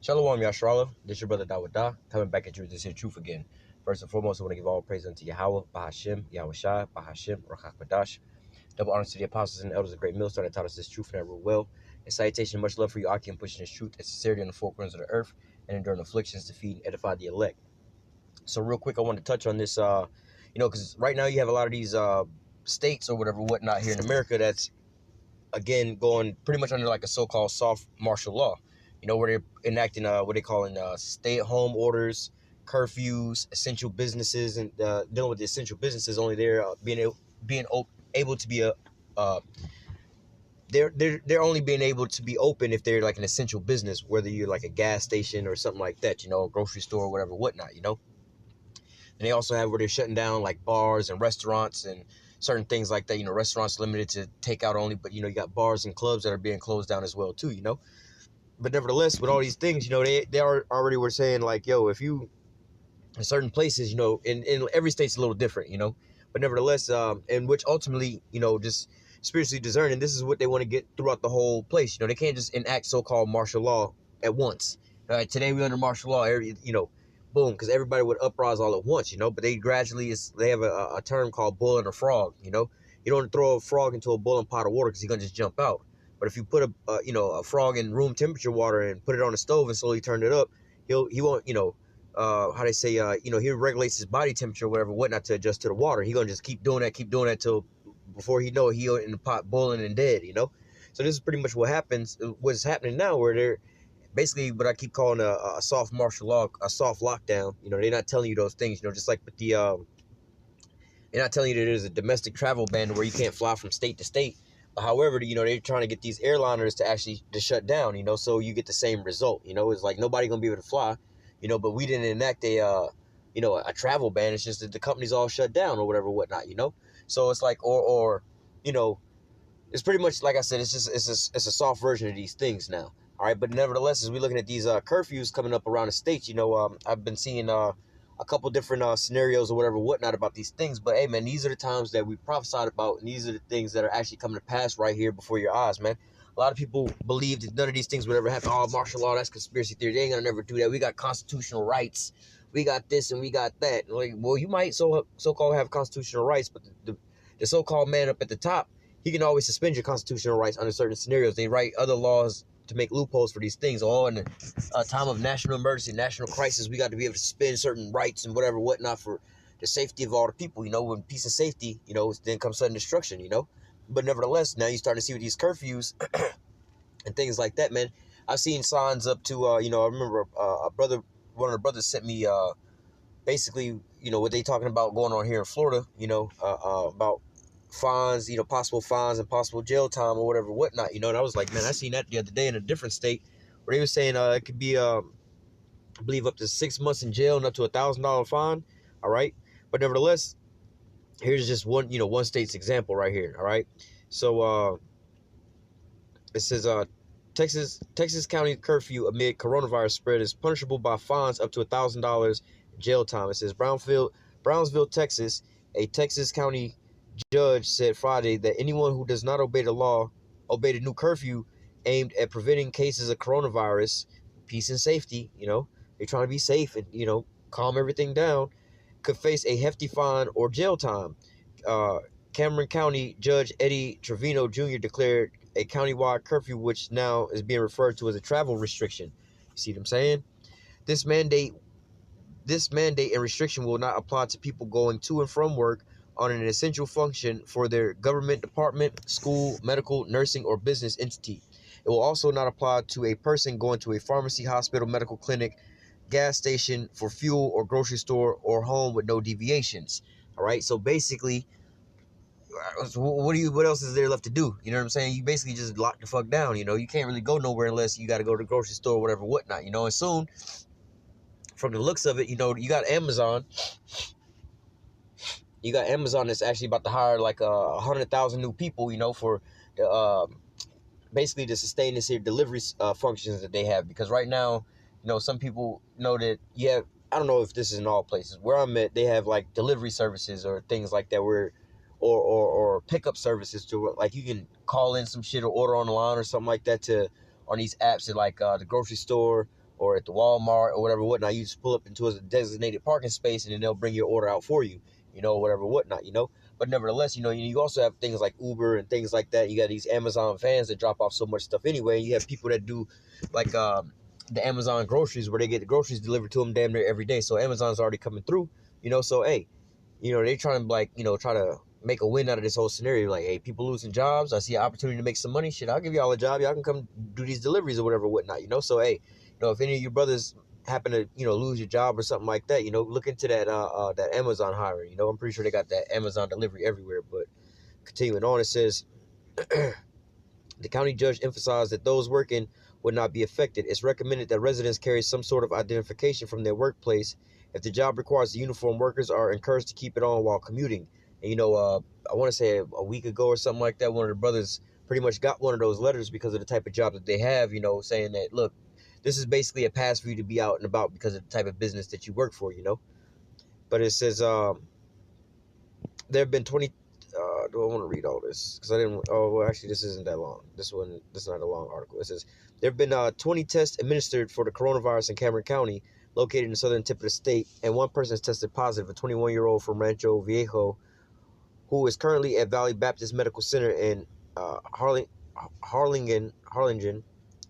Shalom, Yashrala. This your brother Dawadah, coming back at you with this here truth again. First and foremost, I want to give all praise unto YAHAWAH, YAHAWASHI, RAHAKMADASH. Double honors to the apostles and the elders of great millstone that taught us this truth and that rule well. And salutation and much love for you, Aki, and pushing this truth and sincerity on the four corners of the earth and enduring afflictions to feed and edify the elect. So real quick, I want to touch on this, because right now you have a lot of these states or whatever, whatnot here in America that's, again, going pretty much under like a so-called soft martial law, where they're enacting what they call stay-at-home orders, curfews, essential businesses, and dealing with the essential businesses only they're able to be they're only being able to be open if they're like an essential business, whether you're like a gas station or something like that, a grocery store or whatever, whatnot, And they also have where they're shutting down like bars and restaurants and certain things like that. Restaurants limited to takeout only, but you got bars and clubs that are being closed down as well too. But nevertheless, with all these things, they are already were saying like, yo, if you in certain places, in every state's a little different, But nevertheless, and which ultimately, just spiritually discerning, this is what they want to get throughout the whole place. They can't just enact so-called martial law at once. All right, today we're under martial law. Boom, because everybody would uprise all at once, but they gradually, they have a term called boiling a frog, You don't throw a frog into a boiling pot of water because he's going to just jump out. But if you put a frog in room temperature water and put it on the stove and slowly turn it up, he won't, how they say, he regulates his body temperature or whatever, whatnot to adjust to the water. He's going to just keep doing that till before he know it, he in the pot boiling and dead, So this is pretty much what's happening now, where they're basically what I keep calling a soft martial law, a soft lockdown. They're not telling you those things, just like with the, they're not telling you that there's a domestic travel ban where you can't fly from state to state. But however, they're trying to get these airliners to actually to shut down, so you get the same result. It's like nobody gonna be able to fly, but we didn't enact a travel ban. It's just that the companies all shut down or whatever, whatnot, So it's like, it's pretty much like I said, it's a soft version of these things now. All right, but nevertheless, as we're looking at these curfews coming up around the states, I've been seeing a couple different scenarios or whatever, whatnot about these things. But hey, man, these are the times that we prophesied about, and these are the things that are actually coming to pass right here before your eyes, man. A lot of people believe that none of these things would ever happen. Oh, martial law, that's conspiracy theory. They ain't gonna never do that. We got constitutional rights. We got this and we got that. Like, well, you might so-called have constitutional rights, but the so-called man up at the top, he can always suspend your constitutional rights under certain scenarios. They write other laws to make loopholes for these things. Oh, in a time of national emergency, national crisis, we got to be able to suspend certain rights and whatever, whatnot, for the safety of all the people. When peace and safety, then comes sudden destruction. But nevertheless, now you're starting to see with these curfews and things like that, man. I've seen signs up to, I remember one of the brothers sent me, basically, what they talking about going on here in Florida, about fines, possible fines and possible jail time or whatever, whatnot, and I was like, man, I seen that the other day in a different state where they were saying it could be, I believe, up to 6 months in jail and up to $1,000 fine. All right, but nevertheless, here's just one state's example right here. All right, so it says Texas County curfew amid coronavirus spread is punishable by fines up to $1,000 jail time. It says Brownsville, Texas, a Texas County judge said Friday that anyone who does not obey the new curfew aimed at preventing cases of coronavirus, peace and safety, they're trying to be safe and, calm everything down, could face a hefty fine or jail time. Cameron County Judge Eddie Trevino Jr. declared a countywide curfew, which now is being referred to as a travel restriction. You see what I'm saying? This mandate and restriction will not apply to people going to and from work on an essential function for their government department, school, medical, nursing, or business entity. It will also not apply to a person going to a pharmacy, hospital, medical clinic, gas station, for fuel, or grocery store, or home with no deviations. All right, so basically, what else is there left to do? You know what I'm saying? You basically just lock the fuck down. You can't really go nowhere unless you got to go to the grocery store or whatever, whatnot. And soon, from the looks of it, you got Amazon. You got Amazon that's actually about to hire like 100,000 new people, for the basically to sustain this here delivery functions that they have. Because right now, some people know that I don't know if this is in all places. Where I'm at, they have like delivery services or things like that where or pickup services to, like, you can call in some shit or order on the line or something like that on these apps at like the grocery store or at the Walmart or whatever, whatnot. You just pull up into a designated parking space, and then they'll bring your order out for you, you know, whatever, whatnot, you know. But nevertheless, you know, you also have things like Uber and things like that. You got these Amazon vans that drop off so much stuff anyway. You have people that do like the Amazon groceries, where they get the groceries delivered to them damn near every day. So Amazon's already coming through, you know. So hey, you know, they trying to like, you know, try to make a win out of this whole scenario. Like, hey, people losing jobs, I see an opportunity to make some money. Shit, I'll give y'all a job. Y'all can come do these deliveries or whatever, whatnot, you know. So hey, you know, if any of your brothers happen to, you know, lose your job or something like that, you know, look into that that Amazon hiring. You know, I'm pretty sure they got that Amazon delivery everywhere. But continuing on, it says the county judge emphasized that those working would not be affected. It's recommended that residents carry some sort of identification from their workplace. If the job requires the uniform, workers are encouraged to keep it on while commuting. And, you know, I want to say a week ago or something like that, one of the brothers pretty much got one of those letters because of the type of job that they have, you know, saying that, look, this is basically a pass for you to be out and about because of the type of business that you work for, you know. But it says there have been 20. Do I want to read all this? Because I didn't. Oh, well, actually, this isn't that long. This is not a long article. It says there have been 20 tests administered for the coronavirus in Cameron County, located in the southern tip of the state, and one person has tested positive, a 21-year-old from Rancho Viejo, who is currently at Valley Baptist Medical Center in Harlingen,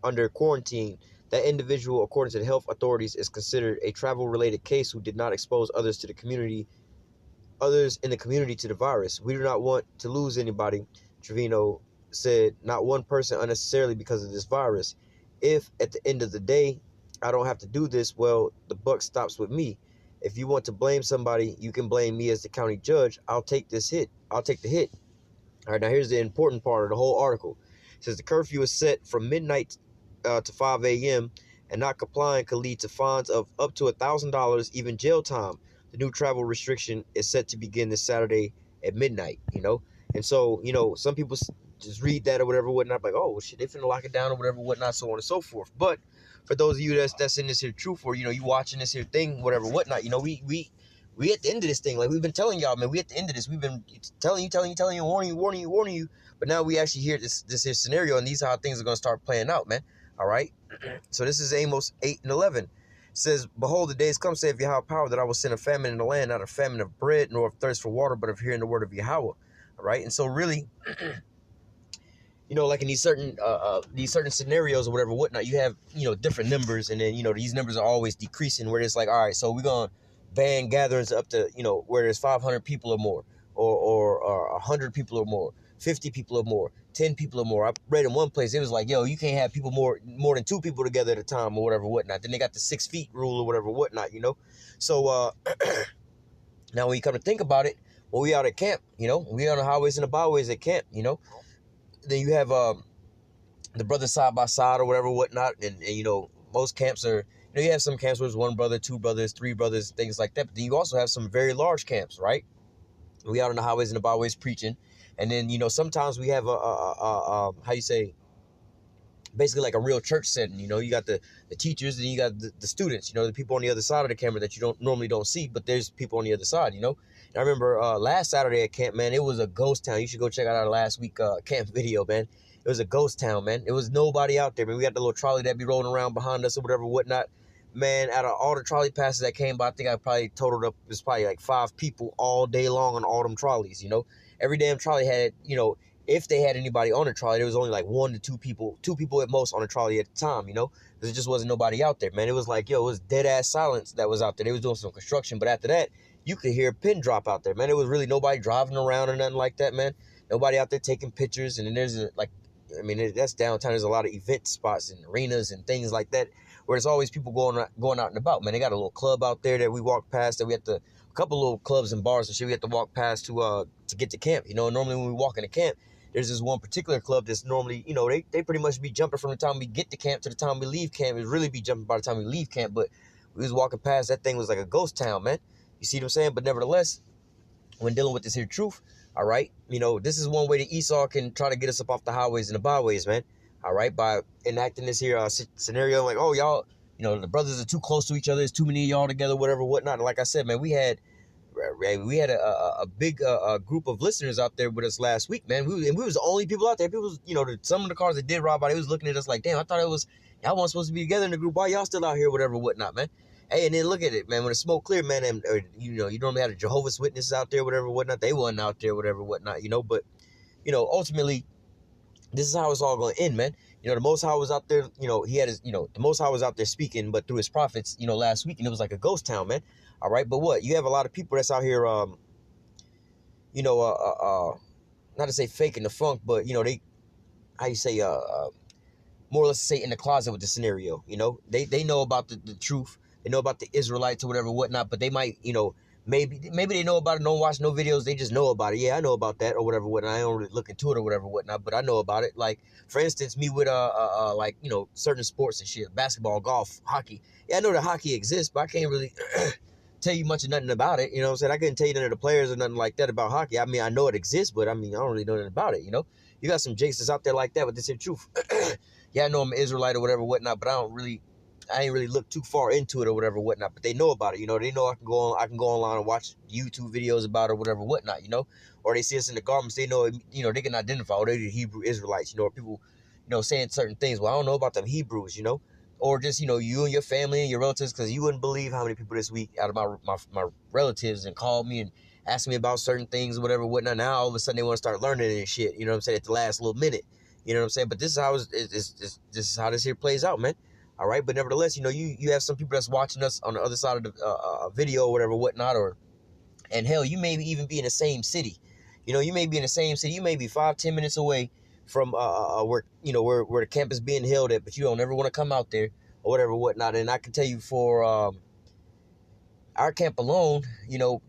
under quarantine. That individual, according to the health authorities, is considered a travel-related case who did not expose others in the community to the virus. We do not want to lose anybody, Trevino said, not one person unnecessarily because of this virus. If at the end of the day I don't have to do this, well, the buck stops with me. If you want to blame somebody, you can blame me as the county judge. I'll take the hit. All right, now here's the important part of the whole article. It says the curfew is set from midnight to 5 a.m. and not complying could lead to fines of up to $1,000, even jail time. The new travel restriction is set to begin this Saturday at midnight, you know. And so, you know, some people just read that or whatever, whatnot, like, oh, shit, they finna lock it down or whatever, whatnot, so on and so forth. But for those of you that's in this here truth, or, you know, you watching this here thing, whatever, whatnot, you know, we at the end of this thing, like we've been telling y'all, man, we at the end of this, we've been telling you, warning you, but now we actually hear this here scenario, and these are how things are going to start playing out, man. All right. So this is Amos 8:11. It says, behold, the days come, saith Yahawah power, that I will send a famine in the land, not a famine of bread, nor of thirst for water, but of hearing the word of Yahawah. All right. And so really, you know, like in these certain scenarios or whatever, whatnot, you have, you know, different numbers, and then, you know, these numbers are always decreasing, where it's like, all right, so we're going to ban gatherings up to, you know, where there's 500 people or more, or 100 people or more, 50 people or more, 10 people or more. I read in one place, it was like, yo, you can't have people more than 2 people together at a time or whatever, whatnot. Then they got the 6 feet rule or whatever, whatnot, you know. So now when you come to think about it, when we out at camp, you know, we on the highways and the byways at camp, you know, then you have the brothers side by side or whatever, whatnot, and you know, most camps are, you know, you have some camps where there's 1 brother, 2 brothers, 3 brothers, things like that. But then you also have some very large camps, right? We out on the highways and the byways preaching, and then, you know, sometimes we have how you say, basically like a real church setting. You know, you got the teachers, and you got the students. You know, the people on the other side of the camera that you normally don't see, but there's people on the other side. You know, and I remember last Saturday at camp, man, it was a ghost town. You should go check out our last week camp video, man. It was a ghost town, man. It was nobody out there, man. We got the little trolley that be rolling around behind us or whatever, whatnot. Man, out of all the trolley passes that came by, I think I probably totaled up, it was probably like 5 people all day long on all them trolleys, you know. Every damn trolley had, you know, if they had anybody on the trolley, there was only like 1 to 2 people, 2 people at most on the trolley at the time, you know. There just wasn't nobody out there, man. It was like, yo, it was dead-ass silence that was out there. They was doing some construction, but after that, you could hear a pin drop out there, man. There was really nobody driving around or nothing like that, man. Nobody out there taking pictures, and then there's, like, I mean, that's downtown. There's a lot of event spots and arenas and things like that, where there's always people going out and about, man. They got a little club out there that we walk past, that we have to, a couple little clubs and bars and shit we have to walk past to get to camp. You know, normally when we walk into camp, there's this one particular club that's normally, you know, they pretty much be jumping from the time we get to camp to the time we leave camp. It really be jumping by the time we leave camp, but we was walking past, that thing was like a ghost town, man. You see what I'm saying? But nevertheless, when dealing with this here truth, all right, you know, this is one way that Esau can try to get us up off the highways and the byways, man. All right, by enacting this here scenario, like, oh, y'all, you know, the brothers are too close to each other, there's too many of y'all together, whatever, whatnot. And like I said, man, we had a big group of listeners out there with us last week, man. We was the only people out there. People, you know, some of the cars that did rob by, they was looking at us like, damn, I thought it was, Y'all weren't supposed to be together in the group. Why y'all still out here, whatever, whatnot, man? Hey, and then look at it, man. When the smoke cleared, man, and you know, you normally had the Jehovah's Witnesses out there, whatever, whatnot. They wasn't out there, whatever, whatnot, you know. But you know, ultimately, this is how it's all going to end, man. You know, the Most High was out there. You know, he had his. You know, the Most High was out there speaking, but through his prophets. You know, last week, and it was like a ghost town, man. All right, but what you have a lot of people that's out here. You know, not to say faking the funk, but you know, they, how you say, more or less say in the closet with the scenario. You know, they know about the truth. They know about the Israelites or whatever, whatnot, but they might, you know, maybe they know about it, don't watch no videos, they just know about it. Yeah, I know about that or whatever, whatnot. I don't really look into it or whatever, whatnot, but I know about it. Like, for instance, me with, like, you know, certain sports and shit, basketball, golf, hockey. Yeah, I know that hockey exists, but I can't really tell you much of nothing about it. You know what I'm saying? I couldn't tell you none of the players or nothing like that about hockey. I mean, I know it exists, but I mean, I don't really know nothing about it, you know? You got some jakes that's out there like that, but this is the truth. Yeah, I know I'm an Israelite or whatever, whatnot, but I ain't really look too far into it or whatever, whatnot. But they know about it, you know. They know I can go online and watch YouTube videos about it or whatever, whatnot, you know. Or they see us in the garments, they know, you know, they can identify. Or they're the Hebrew Israelites, you know. Or people, you know, saying certain things. Well, I don't know about them Hebrews, you know. Or just, you know, you and your family and your relatives, because you wouldn't believe how many people this week out of my relatives and called me and asked me about certain things or whatever, whatnot. Now all of a sudden they want to start learning and shit. You know what I'm saying? At the last little minute. You know what I'm saying? But this is how this is how this here plays out, man. All right, but nevertheless, you know, you have some people that's watching us on the other side of the video or whatever, whatnot, and hell, you may even be in the same city. You know, you may be in the same city. You may be 5-10 minutes away from where, you know, where the camp is being held at, but you don't ever want to come out there or whatever, whatnot. And I can tell you for our camp alone, you know,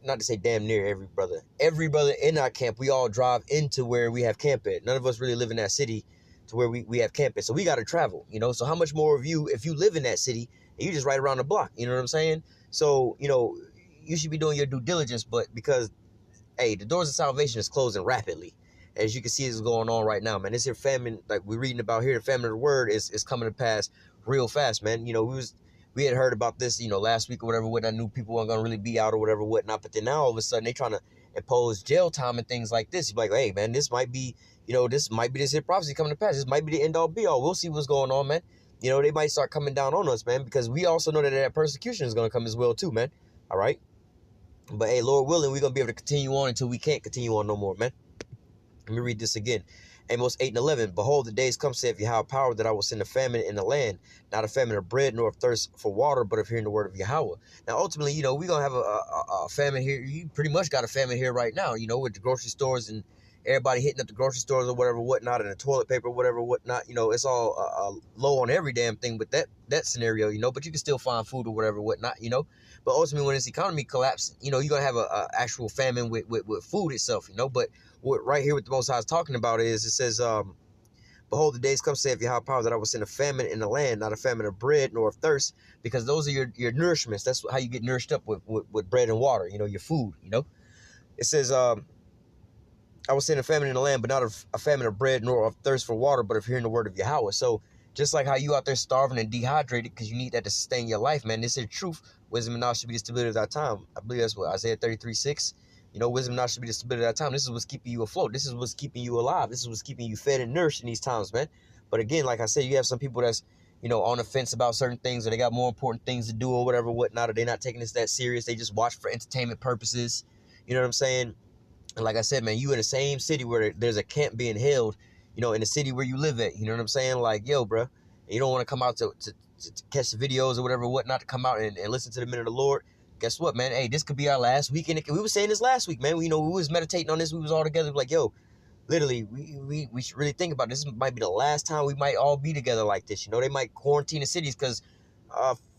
not to say damn near every brother in our camp, we all drive into where we have camp at. None of us really live in that city to where we have camp at. So we got to travel, you know. So how much more of you, if you live in that city and you just right around the block, you know what I'm saying? So, you know, you should be doing your due diligence, but because, hey, the doors of salvation is closing rapidly. As you can see, is going on right now, man. This here famine, like we're reading about here, the famine of the word is coming to pass real fast, man. You know, we had heard about this, you know, last week or whatever, what I knew people weren't gonna really be out or whatever, whatnot. But then now all of a sudden they trying to impose jail time and things like this. You're like, hey, man, this might be, you know, this might be this here prophecy coming to pass. This might be the end all be all. We'll see what's going on, man. You know, they might start coming down on us, man, because we also know that persecution is gonna come as well too, man. All right. But hey, Lord willing, we're gonna be able to continue on until we can't continue on no more, man. Let me read this again. Amos 8:11. Behold, the days come, saith Yahweh power, that I will send a famine in the land, not a famine of bread, nor of thirst for water, but of hearing the word of Yahweh. Now, ultimately, you know, we're going to have a famine here. You pretty much got a famine here right now, you know, with the grocery stores and everybody hitting up the grocery stores or whatever, whatnot, and the toilet paper, whatever, whatnot. You know, it's all low on every damn thing with that scenario, you know, but you can still find food or whatever, whatnot, you know. But ultimately, when this economy collapses, you know, you're going to have a actual famine with food itself, you know. But what right here, what the Most High is talking about is, it says, behold, the days come, saith Yahweh power, that I will send a famine in the land, not a famine of bread nor of thirst, because those are your nourishments. That's how you get nourished up with bread and water, you know, your food, you know. It says, I will send a famine in the land, but not a famine of bread nor of thirst for water, but of hearing the word of Yahweh. So just like how you out there starving and dehydrated because you need that to sustain your life, man, this is truth. Wisdom and knowledge should be the stability of our time. I believe that's what Isaiah 33:6. You know, wisdom and knowledge should be the stability of our time. This is what's keeping you afloat. This is what's keeping you alive. This is what's keeping you fed and nourished in these times, man. But again, like I said, you have some people that's, you know, on the fence about certain things, or they got more important things to do or whatever, whatnot, or they're not taking this that serious. They just watch for entertainment purposes. You know what I'm saying? And like I said, man, you in the same city where there's a camp being held, you know, in the city where you live at. You know what I'm saying? Like, yo, bro, you don't want to come out to catch the videos or whatever, whatnot, to come out and listen to the minute of the Lord. Guess what, man? Hey, this could be our last weekend. We were saying this last week, man. We, you know, we was meditating on this. We was all together. Like, yo, literally, we should really think about this. This might be the last time we might all be together like this. You know, they might quarantine the cities because,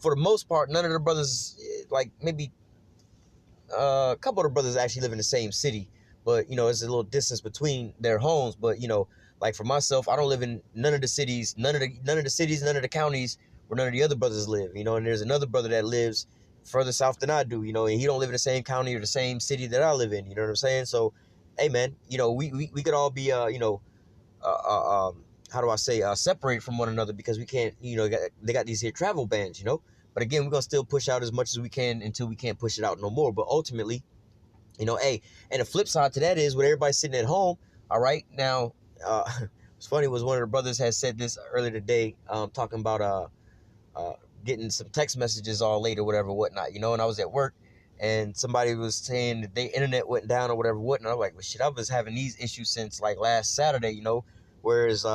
for the most part, none of the brothers, like maybe a couple of the brothers actually live in the same city. But, you know, there's a little distance between their homes. But, you know, like for myself, I don't live in none of the cities, none of the counties where none of the other brothers live, you know. And there's another brother that lives further south than I do, you know, and he don't live in the same county or the same city that I live in, you know what I'm saying? So, hey, man, you know, we could all be, you know, how do I say, separated from one another because we can't, you know, they got these here travel bans, you know. But again, we're going to still push out as much as we can until we can't push it out no more. But ultimately, you know, hey, and the flip side to that is with everybody sitting at home, all right, now, It's funny was one of the brothers had said this earlier today, talking about getting some text messages all late or whatever, whatnot, you know, and I was at work and somebody was saying that their internet went down or whatever, whatnot. I'm like, well, shit, I was having these issues since like last Saturday, you know, whereas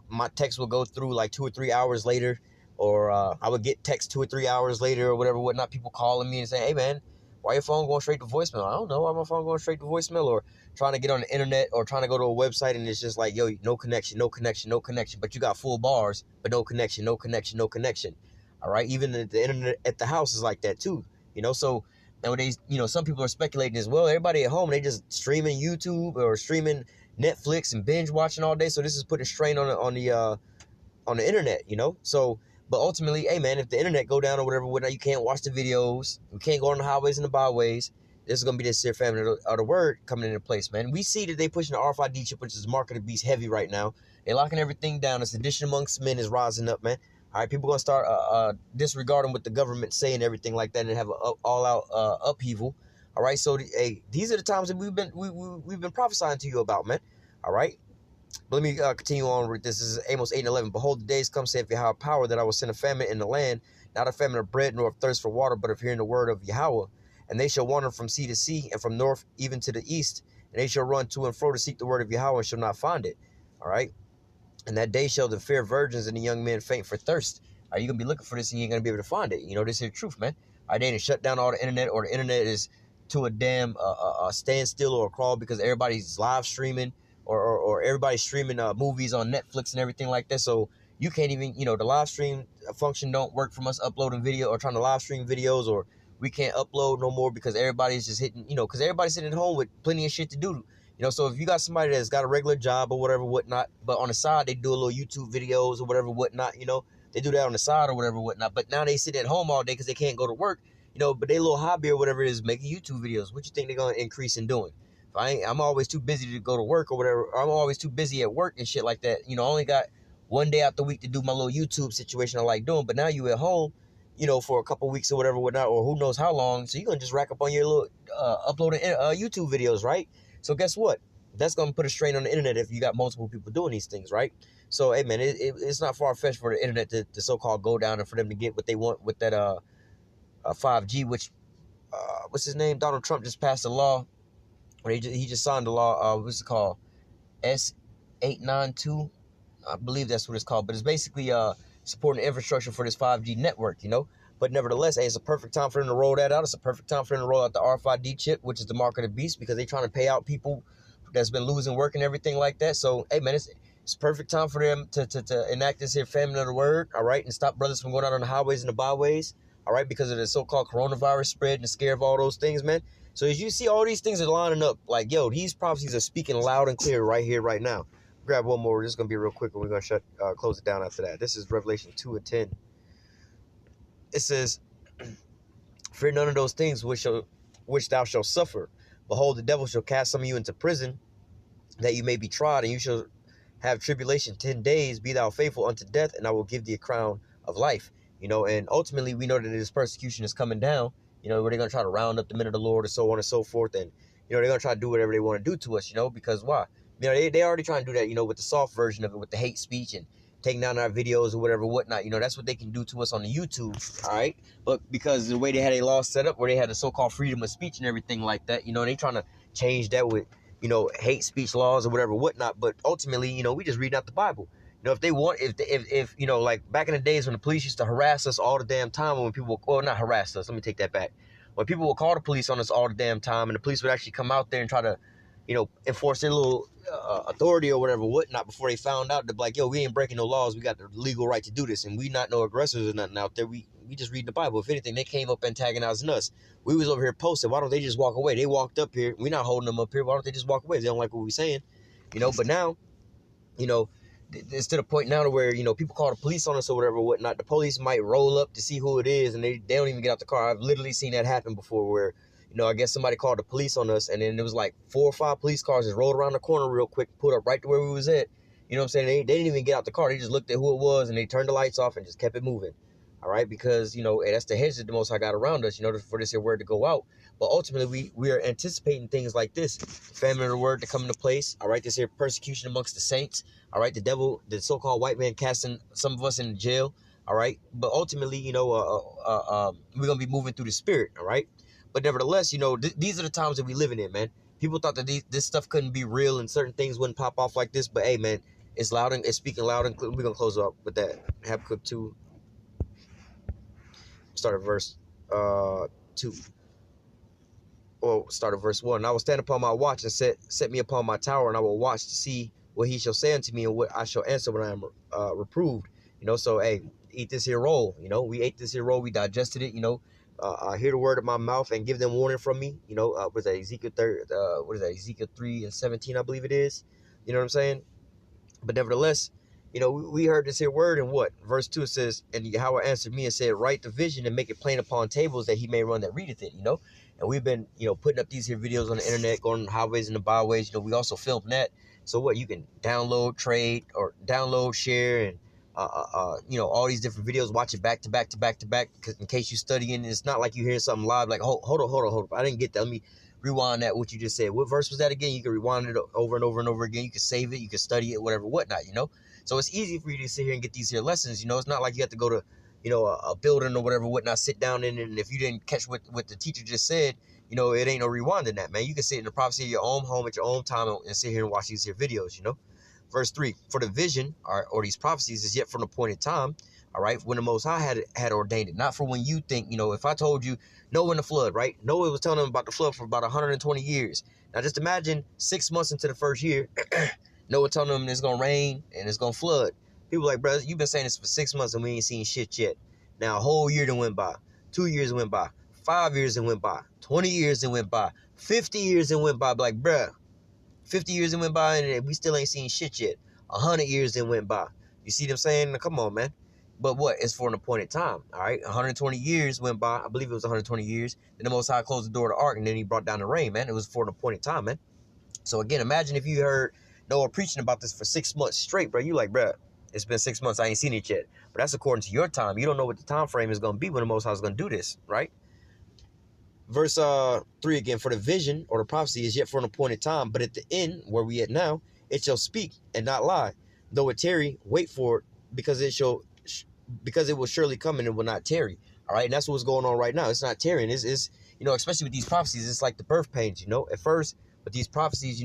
my text would go through like 2 or 3 hours later, or I would get text 2 or 3 hours later or whatever, whatnot, people calling me and saying, hey, man, why your phone going straight to voicemail? I don't know why my phone going straight to voicemail, or trying to get on the internet or trying to go to a website and it's just like, yo, no connection, no connection, no connection, but you got full bars, but no connection, no connection, no connection. All right, even the internet at the house is like that too, you know. So nowadays, you know, some people are speculating as well. Everybody at home, they just streaming YouTube or streaming Netflix and binge watching all day. So this is putting strain on the internet, you know. So, but ultimately, hey man, if the internet go down or whatever, you can't watch the videos, you can't go on the highways and the byways. This is gonna be this here famine of the word coming into place, man. We see that they pushing the RFID chip, which is the mark of the beast, heavy right now. They locking everything down. The sedition amongst men is rising up, man. All right, people gonna start disregarding what the government say and everything like that, and have an all-out upheaval. All right, so hey, these are the times that we've been prophesying to you about, man. All right, but let me continue on with this. This is Amos 8:11. Behold, the days come, saith Yahweh power, that I will send a famine in the land, not a famine of bread nor of thirst for water, but of hearing the word of Yahweh. And they shall wander from sea to sea, and from north even to the east, and they shall run to and fro to seek the word of Yahweh, and shall not find it. All right. And that day shall the fair virgins and the young men faint for thirst. Are you going to be looking for this and you ain't going to be able to find it? You know, this is the truth, man. They didn't shut down all the internet, or the internet is to a damn standstill or a crawl because everybody's live streaming or everybody's streaming movies on Netflix and everything like that. So you can't even, you know, the live stream function don't work from us uploading video or trying to live stream videos, or we can't upload no more because everybody's just hitting, you know, because everybody's sitting at home with plenty of shit to do. You know, so if you got somebody that's got a regular job or whatever, whatnot, but on the side, they do a little YouTube videos or whatever, whatnot, you know, they do that on the side or whatever, whatnot. But now they sit at home all day because they can't go to work, you know, but their little hobby or whatever it is making YouTube videos. What you think they're going to increase in doing? If I'm always too busy to go to work or whatever, or I'm always too busy at work and shit like that. You know, I only got one day out the week to do my little YouTube situation I like doing. But now you at home, you know, for a couple weeks or whatever, whatnot, or who knows how long. So you're going to just rack up on your little uploading YouTube videos, right? So guess what? That's going to put a strain on the internet if you got multiple people doing these things, right? So, hey, man, it's not far-fetched for the internet to so-called go down and for them to get what they want with that 5G, which, what's his name? Donald Trump just passed a law, or he just signed the law, what's it called? S892, I believe that's what it's called, but it's basically supporting the infrastructure for this 5G network, you know? But nevertheless, hey, it's a perfect time for them to roll that out. It's a perfect time for them to roll out the RFID chip, which is the mark of the beast, because they're trying to pay out people that's been losing work and everything like that. So, hey, man, it's perfect time for them to enact this here famine of the word, all right, and stop brothers from going out on the highways and the byways, all right, because of the so-called coronavirus spread and the scare of all those things, man. So as you see, all these things are lining up. Like, yo, these prophecies are speaking loud and clear right here, right now. Grab one more. This is going to be real quick, and we're going to close it down after that. This is Revelation 2:10. It says, fear none of those things which thou shalt suffer. Behold, the devil shall cast some of you into prison, that you may be tried, and you shall have tribulation 10 days. Be thou faithful unto death, and I will give thee a crown of life. You know, and ultimately we know that this persecution is coming down, you know, where they're going to try to round up the men of the Lord and so on and so forth. And, you know, they're going to try to do whatever they want to do to us, you know, because why? You know, they already trying to do that, you know, with the soft version of it, with the hate speech and taking down our videos or whatever, whatnot. You know, that's what they can do to us on the YouTube, all right? But because the way they had a law set up where they had the so-called freedom of speech and everything like that, you know, they trying to change that with, you know, hate speech laws or whatever, whatnot. But ultimately, you know, we just reading out the Bible. You know, if they want, if you know, like back in the days when the police used to harass us all the damn time, when people, well, not harass us, let me take that back. When people would call the police on us all the damn time, and the police would actually come out there and try to, you know, enforce their little authority or whatever, whatnot, before they found out that, like, yo, we ain't breaking no laws, we got the legal right to do this, and we not no aggressors or nothing out there. We just read the Bible. If anything, they came up antagonizing us. We was over here posted. Why don't they just walk away? They walked up here. We not holding them up here. Why don't they just walk away? They don't like what we saying, you know. But now, you know, it's to the point now to where, you know, people call the police on us or whatever, whatnot. The police might roll up to see who it is, and they don't even get out the car. I've literally seen that happen before, where, you know, I guess somebody called the police on us, and then there was like 4 or 5 police cars just rolled around the corner real quick, pulled up right to where we was at. You know what I'm saying? They didn't even get out the car. They just looked at who it was, and they turned the lights off and just kept it moving. All right, because that's the hedge that the Most High got around us, for this here word to go out. But ultimately, we are anticipating things like this: famine of the word to come into place. All right, this here persecution amongst the saints. All right, the devil, the so-called white man, casting some of us in jail. All right, but ultimately, we're gonna be moving through the spirit. All right, but nevertheless, these are the times that we living in, man. People thought that this stuff couldn't be real and certain things wouldn't pop off like this, but hey, man, it's speaking loud and clear. We're gonna close up with that. Habakkuk 2. Start at verse 2. Or start at verse 1. I will stand upon my watch and set me upon my tower, and I will watch to see what he shall say unto me and what I shall answer when I am reproved. So hey, eat this here roll. We ate this here roll, we digested it. I hear the word of my mouth and give them warning from me. Was that Ezekiel 3? What is that? Ezekiel 3:17, I believe it is. You know what I'm saying? But nevertheless, we heard this here word, and what? Verse 2, it says, and Yahweh answered me and said, write the vision and make it plain upon tables that he may run that readeth it, And we've been, putting up these here videos on the internet, going on the highways and the byways. We also film that. So what? You can download, trade, or download, share, and, all these different videos, watch it back to back to back to back, because in case you're studying, it's not like you hear something live, like, hold on. I didn't get that. Let me rewind that, what you just said. What verse was that again? You can rewind it over and over and over again. You can save it, you can study it, whatever, whatnot, So it's easy for you to sit here and get these here lessons, It's not like you have to go to, a building or whatever, whatnot, sit down in it, and if you didn't catch what the teacher just said, it ain't no rewinding that, man. You can sit in the privacy of your own home at your own time and sit here and watch these here videos, Verse 3, for the vision, or these prophecies, is yet from the appointed time, all right, when the Most High had ordained it, not for when you think, if I told you, Noah and the flood, right? Noah was telling them about the flood for about 120 years. Now, just imagine 6 months into the first year, Noah telling them it's going to rain and it's going to flood. People like, brother, you've been saying this for 6 months and we ain't seen shit yet. Now, a whole year done went by. 2 years went by. 5 years done went by. 20 years done went by. 50 years done went by. Like, bruh, 50 years done went by and we still ain't seen shit yet. 100 years done went by. You see what I'm saying? Now, come on, man. But what? It's for an appointed time, all right? 120 years went by. I believe it was 120 years. Then the Most High closed the door of the ark, and then he brought down the rain, man. It was for an appointed time, man. So, again, imagine if you heard Noah preaching about this for 6 months straight, bro. You like, bro, it's been 6 months. I ain't seen it yet. But that's according to your time. You don't know what the time frame is going to be when the Most High is going to do this, right? Verse 3 again, for the vision or the prophecy is yet for an appointed time, but at the end, where we at now, it shall speak and not lie. Though it tarry, wait for it, because it will surely come and it will not tarry. All right, and that's what's going on right now. It's not tarrying. It's especially with these prophecies, it's like the birth pains. At first, with these prophecies,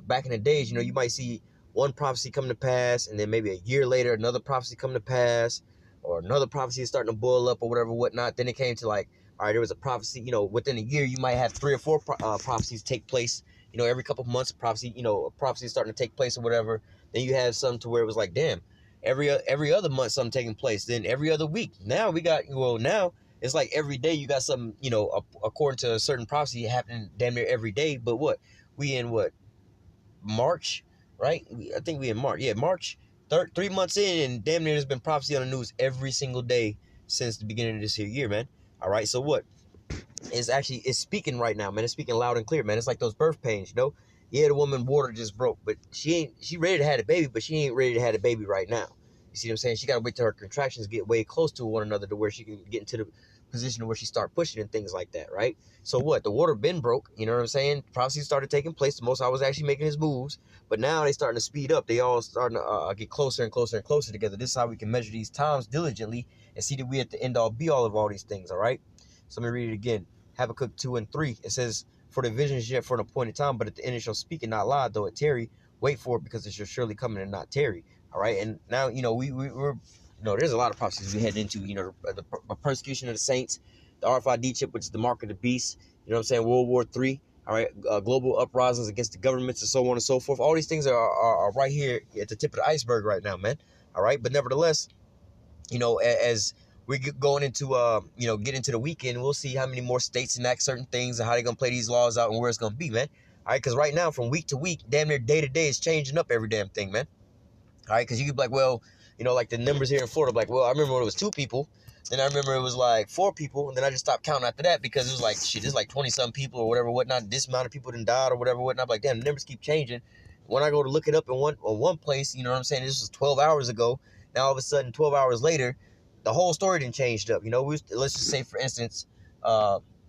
back in the days, you might see one prophecy come to pass, and then maybe a year later, another prophecy come to pass, or another prophecy is starting to boil up or whatever, whatnot. Then it came to like, all right, there was a prophecy, within a year, you might have 3 or 4 prophecies take place. Every couple of months, a prophecy is starting to take place or whatever. Then you have some to where it was like, damn, every other month something taking place. Then every other week. Now now it's like every day you got something, according to a certain prophecy happening damn near every day. But what? We in what? March, right? I think we in March. Yeah, March. 3 months in, and damn near there's been prophecy on the news every single day since the beginning of this year, man. All right, so what? It's speaking right now, man. It's speaking loud and clear, man. It's like those birth pains, Yeah, the woman water just broke, but she ready to have a baby, but she ain't ready to have a baby right now. You see what I'm saying? She got to wait till her contractions get way close to one another to where she can get into the position where she start pushing and things like that, right? So what? The water been broke, you know what I'm saying? Prophecies started taking place. The Most High was actually making his moves, but now they starting to speed up. They all starting to get closer and closer and closer together. This is how we can measure these times diligently and see that we at the end all be all of all these things, all right? So let me read it again. Habakkuk 2 and 3. It says, for the vision is yet for an appointed time, but at the end it shall speak and not lie, though it tarry. Wait for it, because it shall surely come and not tarry. All right, and now we're there's a lot of prophecies we heading into. The persecution of the saints, the RFID chip, which is the mark of the beast. You know what I'm saying? World War III. All right, global uprisings against the governments and so on and so forth. All these things are right here at the tip of the iceberg right now, man. All right, but nevertheless, as we get going into get into the weekend, we'll see how many more states enact certain things and how they're gonna play these laws out and where it's gonna be, man. All right, because right now, from week to week, damn near day to day, is changing up every damn thing, man. All right, because you could be like, well, like the numbers here in Florida, like, well, I remember when it was 2 people, then I remember it was like 4 people, and then I just stopped counting after that because it was like, shit, it's like 20-some people or whatever, whatnot. This amount of people done died or whatever, whatnot. I'm like, damn, the numbers keep changing. When I go to look it up in one place, you know what I'm saying, this was 12 hours ago. Now all of a sudden, 12 hours later, the whole story didn't changed up. You know, let's just say, for instance,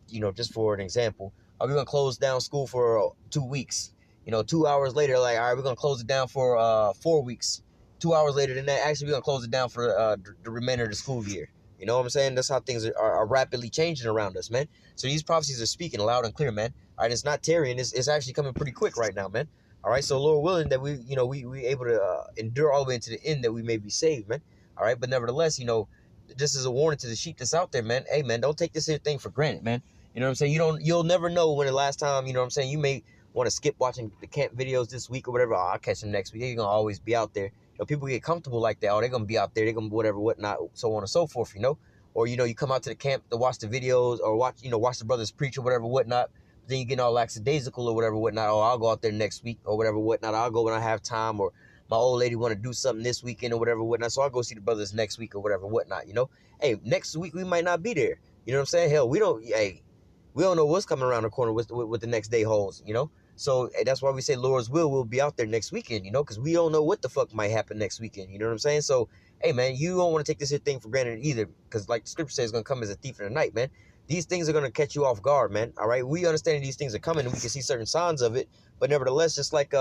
you know, just for an example, are we gonna close down school for 2 weeks? You know, 2 hours later, like, all right, we're gonna close it down for 4 weeks. 2 hours later than that, actually, we're gonna close it down for the remainder of the school year. You know what I'm saying? That's how things are rapidly changing around us, man. So these prophecies are speaking loud and clear, man. All right, it's not tarrying. It's actually coming pretty quick right now, man. All right, so Lord willing that we, you know, we able to endure all the way into the end, that we may be saved, man. All right, but nevertheless, you know, this is a warning to the sheep that's out there, man. Hey, man, don't take this here thing for granted, man. You know what I'm saying? You'll never know when the last time, you know what I'm saying, you may want to skip watching the camp videos this week or whatever. Oh, I'll catch them next week. They're gonna always be out there. You know, people get comfortable like that. Oh, they're gonna be out there. They're gonna whatever, whatnot, so on and so forth. You know, or you know, you come out to the camp to watch the videos or watch the brothers preach or whatever, whatnot. But then you get all lackadaisical or whatever, whatnot. Oh, I'll go out there next week or whatever, whatnot. I'll go when I have time, or my old lady want to do something this weekend or whatever, whatnot. So I'll go see the brothers next week or whatever, whatnot. You know, hey, next week we might not be there. You know what I'm saying? Hell, we don't know what's coming around the corner with the next day holds. You know. So that's why we say Lord's will be out there next weekend, you know, because we don't know what the fuck might happen next weekend. You know what I'm saying? So, hey, man, you don't want to take this here thing for granted either, because like the scripture says, it's going to come as a thief in the night, man. These things are going to catch you off guard, man. All right? We understand these things are coming, and we can see certain signs of it. But nevertheless, just like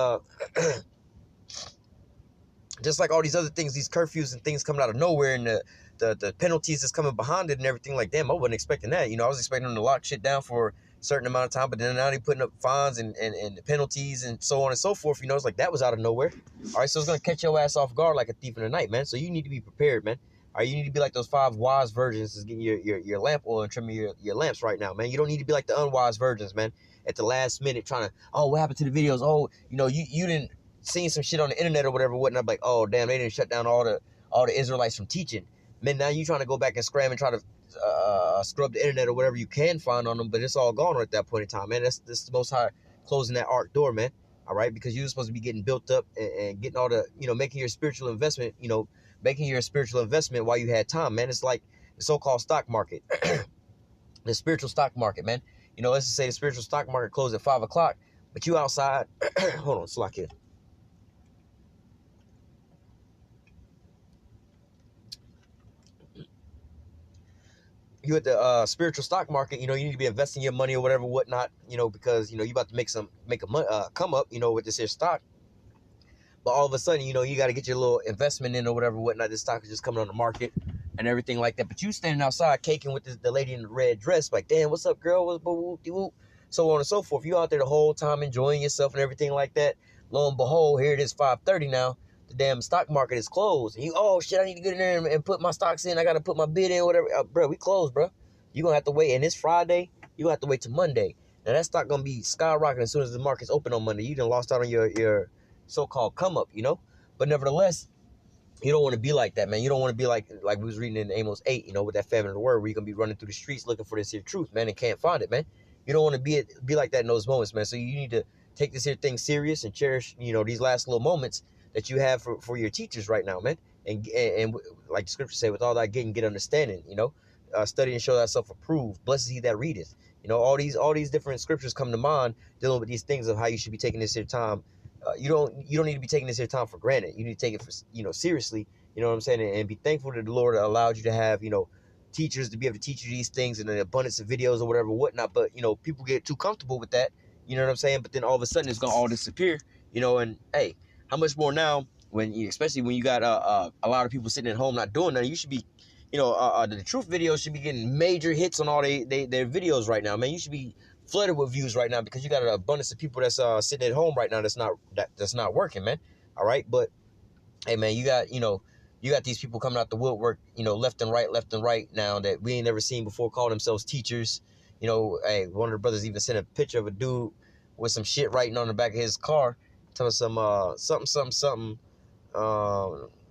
just like all these other things, these curfews and things coming out of nowhere, and the penalties that's coming behind it and everything, like, damn, I wasn't expecting that. You know, I was expecting them to lock shit down for a certain amount of time, but then now they're putting up fines and penalties and so on and so forth. You know, it's like that was out of nowhere. All right, so it's going to catch your ass off guard like a thief in the night, man. So you need to be prepared, man. All right, you need to be like those 5 wise virgins that's getting your lamp oil and trimming your lamps right now, man. You don't need to be like the unwise virgins, man, at the last minute trying to, oh, what happened to the videos? Oh, you know, you didn't seen some shit on the internet or whatever, whatnot, like, oh, damn, they didn't shut down all the Israelites from teaching. Man, now you trying to go back and scram and try to scrub the internet or whatever you can find on them, but it's all gone at that point in time, man. This is the Most High closing that ark door, man. All right, because you're supposed to be getting built up and getting all the, you know, making your spiritual investment, you know, making your spiritual investment while you had time, man. It's like the so-called stock market, the spiritual stock market, man. You know, let's just say the spiritual stock market closed at 5 o'clock, but you outside. Hold on, slack here. You at the spiritual stock market, you know, you need to be investing your money or whatever, whatnot, you know, because, you know, you about to make a come up, you know, with this here stock. But all of a sudden, you know, you got to get your little investment in or whatever, whatnot. This stock is just coming on the market and everything like that. But you standing outside caking with the lady in the red dress, like, damn, what's up, girl? What's whoop, so on and so forth. You out there the whole time enjoying yourself and everything like that. Lo and behold, here it is 5:30 now. The damn stock market is closed. And you, oh shit, I need to get in there and put my stocks in. I got to put my bid in, whatever. Bro, we closed, bro. You're going to have to wait. And it's Friday. You're going to have to wait till Monday. Now, that stock going to be skyrocketing as soon as the market's open on Monday. You done lost out on your so-called come up, you know? But nevertheless, you don't want to be like that, man. You don't want to be like we was reading in Amos 8, you know, with that famine of the word, where you're going to be running through the streets looking for this here truth, man, and can't find it, man. You don't want to be like that in those moments, man. So you need to take this here thing serious and cherish, you know, these last little moments that you have for your teachers right now, man. And like the scripture say, with all that getting, get understanding, you know. Study and show thyself approved. Blessed is he that readeth. You know, all these different scriptures come to mind dealing with these things of how you should be taking this here time. You don't need to be taking this here time for granted. You need to take it for, you know, seriously. You know what I'm saying? And be thankful that the Lord allowed you to have, you know, teachers to be able to teach you these things and an abundance of videos or whatever, whatnot. But, you know, people get too comfortable with that. You know what I'm saying? But then all of a sudden it's going to all disappear, you know, and hey, how much more now especially when you got a lot of people sitting at home not doing that. You should be, you know, the truth videos should be getting major hits on all their videos right now, man. You should be flooded with views right now because you got an abundance of people that's sitting at home right now that's not working, man. All right, but hey, man, you got these people coming out the woodwork, you know, left and right now that we ain't never seen before, calling themselves teachers. You know, hey, one of the brothers even sent a picture of a dude with some shit writing on the back of his car, telling some something.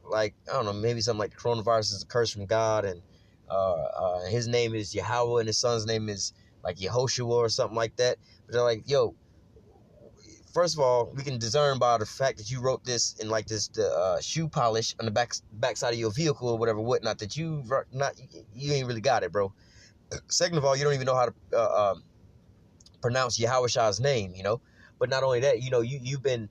Like, I don't know, maybe something like the coronavirus is a curse from God, and his name is YAHAWAH, and his son's name is like YAHOSHUA or something like that. But they're like, yo, first of all, we can discern by the fact that you wrote this in like this shoe polish on the backside of your vehicle or whatever, whatnot, that you ain't really got it, bro. Second of all, you don't even know how to pronounce YAHAWASHI's name, you know. But not only that, you know, you've been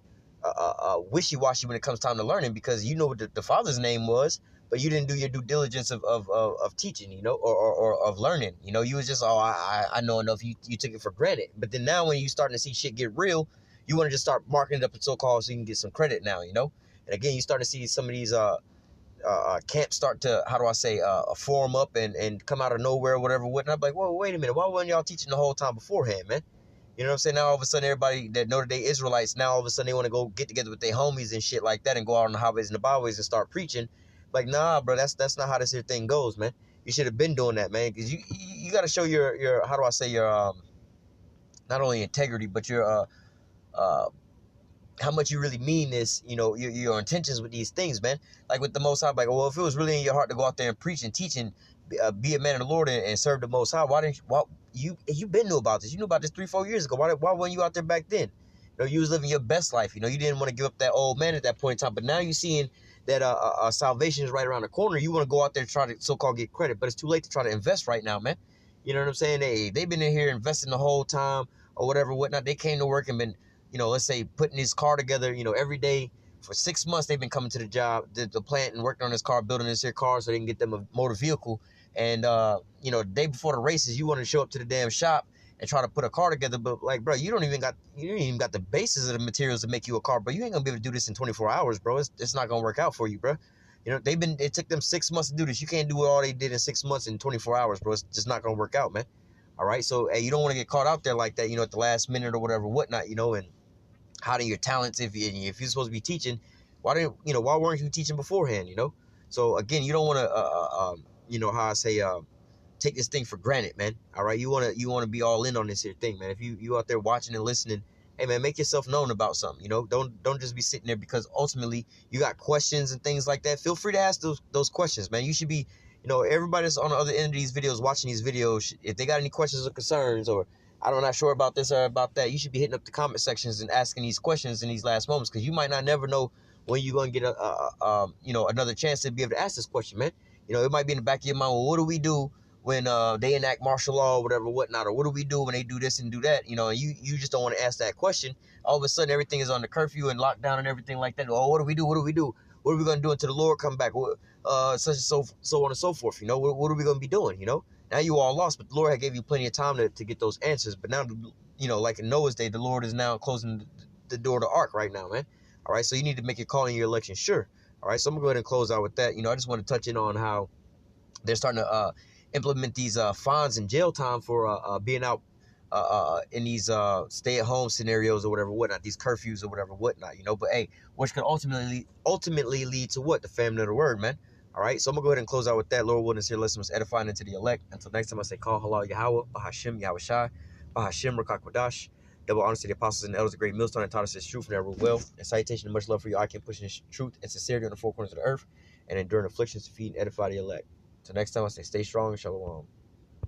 wishy-washy when it comes time to learning, because you know what the father's name was, but you didn't do your due diligence of teaching, you know, or of learning. You know, you was just, oh, I know enough. You took it for granted. But then now when you starting to see shit get real, you want to just start marking it up and so-called so you can get some credit now, you know. And again, you starting to see some of these camps start to, how do I say, form up and come out of nowhere or whatever, whatnot. Like, well, wait a minute, why wasn't y'all teaching the whole time beforehand, man? You know what I'm saying? Now all of a sudden everybody that know that they Israelites, now all of a sudden they want to go get together with their homies and shit like that and go out on the highways and the byways and start preaching. Like, nah, bro, that's not how this here thing goes, man. You should have been doing that, man, because you got to show your how do I say, your not only integrity but your how much you really mean this, you know, your intentions with these things, man. Like with the Most High, like, well, if it was really in your heart to go out there and preach and teach and be a man of the Lord and serve the Most High, why didn't you been knew about this? You knew about this 3-4 years ago. Why weren't you out there back then? You know, you was living your best life. You know, you didn't want to give up that old man at that point in time. But now you're seeing that salvation is right around the corner. You want to go out there and try to so-called get credit, but it's too late to try to invest right now, man. You know what I'm saying? They've been in here investing the whole time or whatever, whatnot. They came to work and been, you know, let's say putting his car together, you know, every day for 6 months. They've been coming to the job, the plant, and working on this car, building this here car so they can get them a motor vehicle. And, you know, the day before the races, you want to show up to the damn shop and try to put a car together. But like, bro, you ain't even got the basis of the materials to make you a car, bro. You ain't gonna be able to do this in 24 hours, bro. It's not gonna work out for you, bro. You know, it took them 6 months to do this. You can't do all they did in 6 months in 24 hours, bro. It's just not gonna work out, man. All right. So, hey, you don't want to get caught out there like that, you know, at the last minute or whatever, whatnot, you know, and hiding your talents. If you're supposed to be teaching, why weren't you teaching beforehand, you know? So again, you don't want to you know, how I say, take this thing for granted, man. All right, you want to be all in on this here thing, man. If you out there watching and listening, hey man, make yourself known about something, you know. Don't just be sitting there, because ultimately you got questions and things like that. Feel free to ask those questions, man. You should be, you know, everybody that's on the other end of these videos, watching these videos, if they got any questions or concerns, or I'm not sure about this or about that, you should be hitting up the comment sections and asking these questions in these last moments, because you might not never know when you're going to get you know, another chance to be able to ask this question, man. You know, it might be in the back of your mind, well, what do we do when they enact martial law or whatever, whatnot, or what do we do when they do this and do that? You know, and you just don't want to ask that question. All of a sudden, everything is on the curfew and lockdown and everything like that. Oh, what do we do? What do we do? What are we going to do until the Lord come back? Such and so on and so forth. You know, what are we going to be doing? You know, now you all lost, but the Lord had gave you plenty of time to get those answers. But now, you know, like in Noah's day, the Lord is now closing the door to the ark right now, man. All right, so you need to make your call in your election sure. All right, so I'm going to go ahead and close out with that. You know, I just want to touch in on how they're starting to implement these fines and jail time for being out in these stay-at-home scenarios or whatever, whatnot, these curfews or whatever, whatnot, you know. But hey, which could ultimately lead to what? The famine of the word, man. All right, so I'm gonna go ahead and close out with that. Lord willing, here, listen, was edifying into the elect. Until next time, I say, call halal YAHAWAH, BAHASHIM, YAHAWASHI, BAHASHIM, RAKAKWADASH. Double honors to the apostles and elders, the great millstone, and taught us this truth, and that rule well. And salutation and much love for you. I can push in truth and sincerity on the four corners of the earth, and enduring afflictions to feed and edify the elect. Till next time, I say, stay strong and shalom.